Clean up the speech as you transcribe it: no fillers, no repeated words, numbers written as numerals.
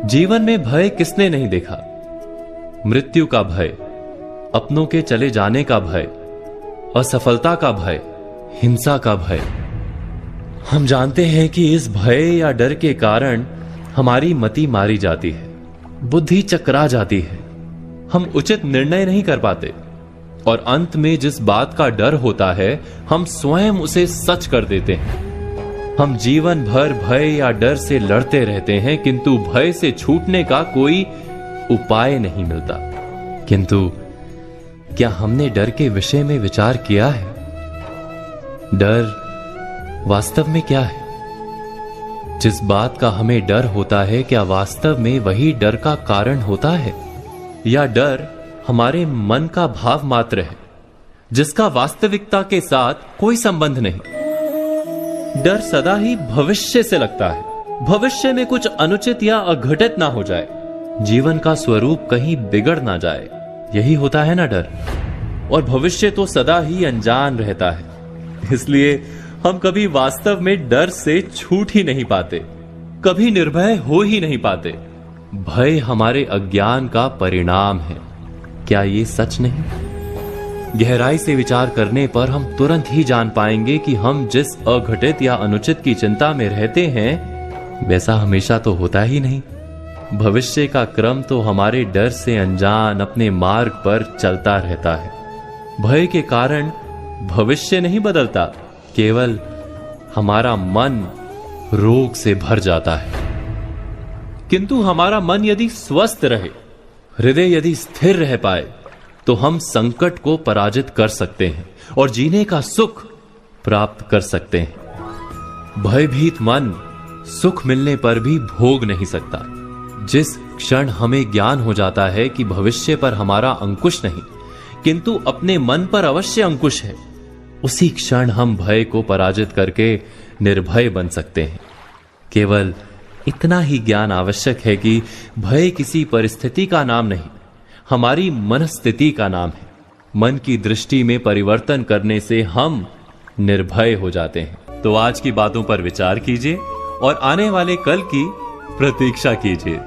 जीवन में भय किसने नहीं देखा। मृत्यु का भय, अपनों के चले जाने का भय, असफलता का भय, हिंसा का भय। हम जानते हैं कि इस भय या डर के कारण हमारी मति मारी जाती है, बुद्धि चकरा जाती है, हम उचित निर्णय नहीं कर पाते और अंत में जिस बात का डर होता है हम स्वयं उसे सच कर देते हैं। हम जीवन भर भय या डर से लड़ते रहते हैं, किंतु भय से छूटने का कोई उपाय नहीं मिलता। किंतु क्या हमने डर के विषय में विचार किया है? डर वास्तव में क्या है? जिस बात का हमें डर होता है, क्या वास्तव में वही डर का कारण होता है, या डर हमारे मन का भाव मात्र है जिसका वास्तविकता के साथ कोई संबंध नहीं? डर सदा ही भविष्य से लगता है, भविष्य में कुछ अनुचित या अघटित ना हो जाए, जीवन का स्वरूप कहीं बिगड़ ना जाए, यही होता है ना डर। और भविष्य तो सदा ही अनजान रहता है, इसलिए हम कभी वास्तव में डर से छूट ही नहीं पाते, कभी निर्भय हो ही नहीं पाते। भय हमारे अज्ञान का परिणाम है, क्या ये सच नहीं? गहराई से विचार करने पर हम तुरंत ही जान पाएंगे कि हम जिस अघटित या अनुचित की चिंता में रहते हैं वैसा हमेशा तो होता ही नहीं। भविष्य का क्रम तो हमारे डर से अनजान अपने मार्ग पर चलता रहता है। भय के कारण भविष्य नहीं बदलता, केवल हमारा मन रोग से भर जाता है। किंतु हमारा मन यदि स्वस्थ रहे, हृदय यदि स्थिर रह पाए, तो हम संकट को पराजित कर सकते हैं और जीने का सुख प्राप्त कर सकते हैं। भयभीत मन सुख मिलने पर भी भोग नहीं सकता। जिस क्षण हमें ज्ञान हो जाता है कि भविष्य पर हमारा अंकुश नहीं किंतु अपने मन पर अवश्य अंकुश है, उसी क्षण हम भय को पराजित करके निर्भय बन सकते हैं। केवल इतना ही ज्ञान आवश्यक है कि भय किसी परिस्थिति का नाम नहीं, हमारी मनस्थिति का नाम है। मन की दृष्टि में परिवर्तन करने से हम निर्भय हो जाते हैं। तो आज की बातों पर विचार कीजिए और आने वाले कल की प्रतीक्षा कीजिए।